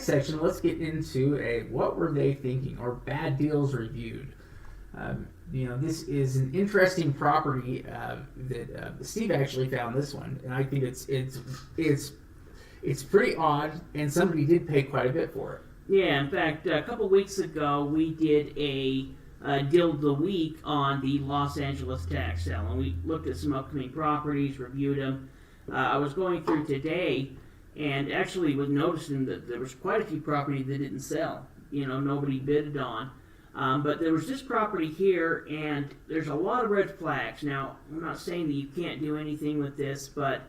next section, let's get into what were they thinking, or bad deals reviewed. This is an interesting property that Steve actually found this one, and I think it's pretty odd, and somebody did pay quite a bit for it. Yeah, in fact, a couple weeks ago, we did a deal of the week on the Los Angeles tax sale, and we looked at some upcoming properties, reviewed them. I was going through today, and actually was noticing that there was quite a few properties that didn't sell. Nobody bidded on. But there was this property here, and there's a lot of red flags. Now, I'm not saying that you can't do anything with this, but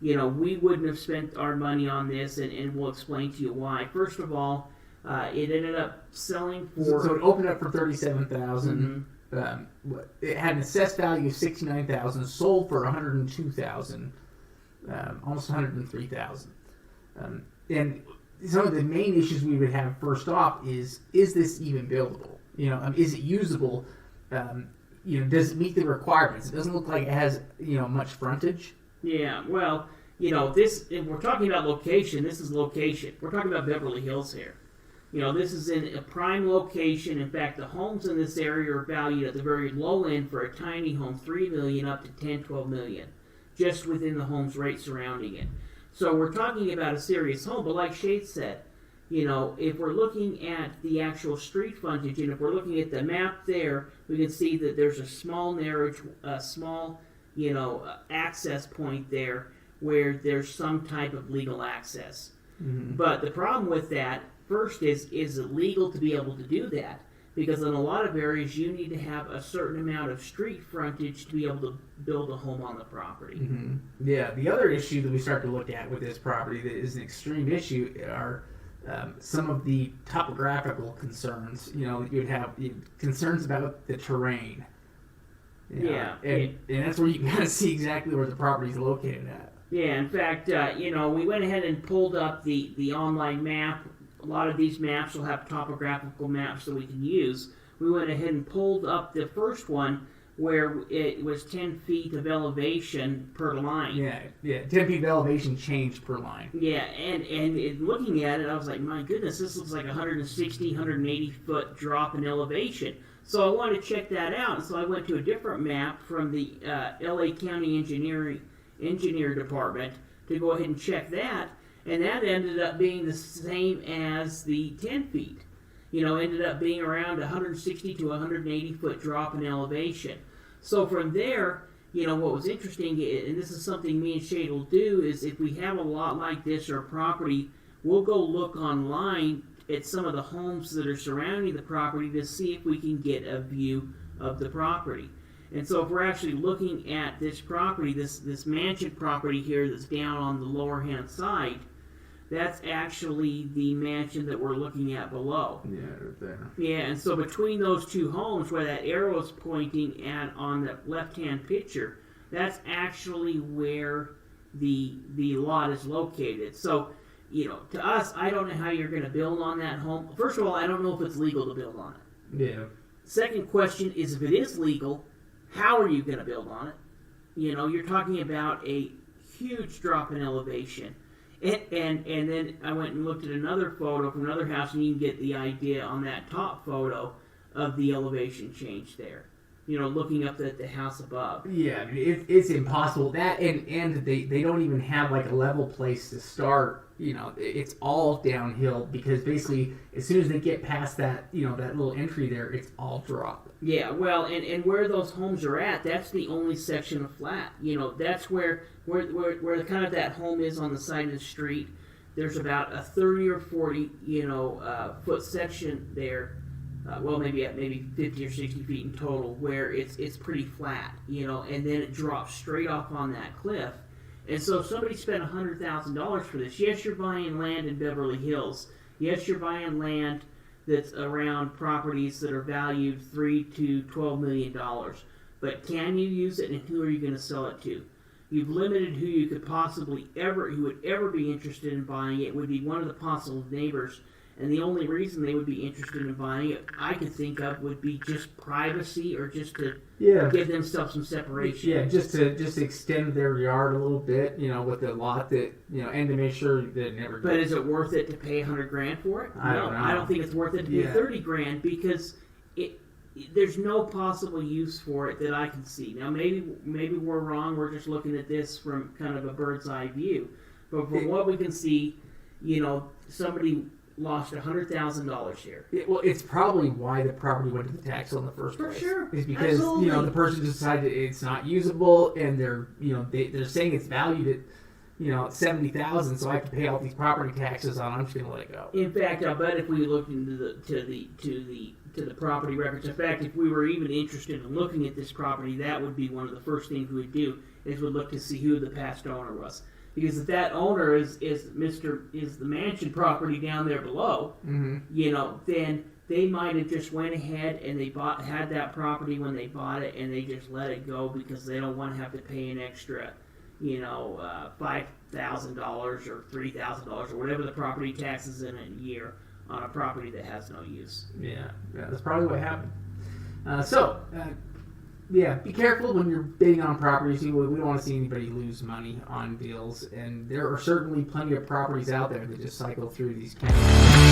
we wouldn't have spent our money on this, and we'll explain to you why. First of all, it ended up selling for... So it opened up for $37,000. Mm-hmm. It had an assessed value of $69,000, sold for $102,000, almost $103,000. And some of the main issues we would have first off is this even buildable? Is it usable? Does it meet the requirements? It doesn't look like it has, much frontage. Yeah, well, this, if we're talking about location, this is location. We're talking about Beverly Hills here. This is in a prime location. In fact, the homes in this area are valued at the very low end for a tiny home, $3 million up to $10, $12 million, just within the homes right surrounding it. So we're talking about a serious home, but like Shade said, if we're looking at the actual street frontage, and if we're looking at the map there, we can see that there's a small access point there where there's some type of legal access. Mm-hmm. But the problem with that, first, is it legal to be able to do that? Because in a lot of areas, you need to have a certain amount of street frontage to be able to build a home on the property. Mm-hmm. Yeah, the other issue that we start to look at with this property that is an extreme issue are some of the topographical concerns. You'd have concerns about the terrain. Yeah. And that's where you can kind of see exactly where the property is located at. Yeah, in fact, we went ahead and pulled up the online map. A lot of these maps will have topographical maps that we can use. We went ahead and pulled up the first one where it was 10 feet of elevation per line. Yeah, 10 feet of elevation change per line. Yeah, and looking at it, I was like, my goodness, this looks like 160, 180 foot drop in elevation. So I wanted to check that out. So I went to a different map from the LA County Engineer Department to go ahead and check that. And that ended up being the same as the 10 feet. Ended up being around 160 to 180 foot drop in elevation. So from there, what was interesting, and this is something me and Shade will do, is if we have a lot like this or a property, we'll go look online at some of the homes that are surrounding the property to see if we can get a view of the property. And so if we're actually looking at this property, this mansion property here that's down on the lower hand side, that's actually the mansion that we're looking at below. Yeah, right there. Yeah, and so between those two homes, where that arrow is pointing at on the left-hand picture, that's actually where the lot is located. So, to us, I don't know how you're going to build on that home. First of all, I don't know if it's legal to build on it. Yeah. Second question is, if it is legal, how are you going to build on it? You're talking about a huge drop in elevation. And then I went and looked at another photo from another house, and you can get the idea on that top photo of the elevation change there. Looking up at the house above. Yeah, it's impossible. That and they don't even have like a level place to start. It's all downhill because basically as soon as they get past that, that little entry there, it's all drop. Yeah, well, and where those homes are at, that's the only section of flat. That's where kind of that home is on the side of the street. There's about a 30 or 40, foot section there. Maybe 50 or 60 feet in total, where it's pretty flat, and then it drops straight off on that cliff. And so if somebody spent $100,000 for this, yes, you're buying land in Beverly Hills. Yes, you're buying land that's around properties that are valued $3 to $12 million. But can you use it, and who are you going to sell it to? You've limited who would ever be interested in buying it. Would be one of the possible neighbors. And the only reason they would be interested in buying it, I could think of, would be just privacy or just to give themselves some separation. Yeah, just to extend their yard a little bit, with the lot that, and to make sure that it never. But is it worth it to pay $100,000 for it? I don't know. I don't think it's worth it to pay $30,000 because there's no possible use for it that I can see. Now maybe we're wrong. We're just looking at this from kind of a bird's eye view. But from what we can see, somebody lost $100,000 here. Well, it's probably why the property went to the tax sale in the first place. For sure, is because absolutely. The person decided it's not usable, and they're they're saying it's valued at $70,000, so I can pay all these property taxes on. I'm just gonna let it go. In fact, I bet if we looked into the property records, in fact, if we were even interested in looking at this property, that would be one of the first things we would do is we'd look to see who the past owner was. Because if that owner is the mansion property down there below, then they might have just went ahead and had that property when they bought it, and they just let it go because they don't want to have to pay an extra, $5,000 or $3,000 or whatever the property tax is in a year on a property that has no use. Yeah, that's probably what happened. Be careful when you're bidding on properties. We don't want to see anybody lose money on deals, and there are certainly plenty of properties out there that just cycle through these counties.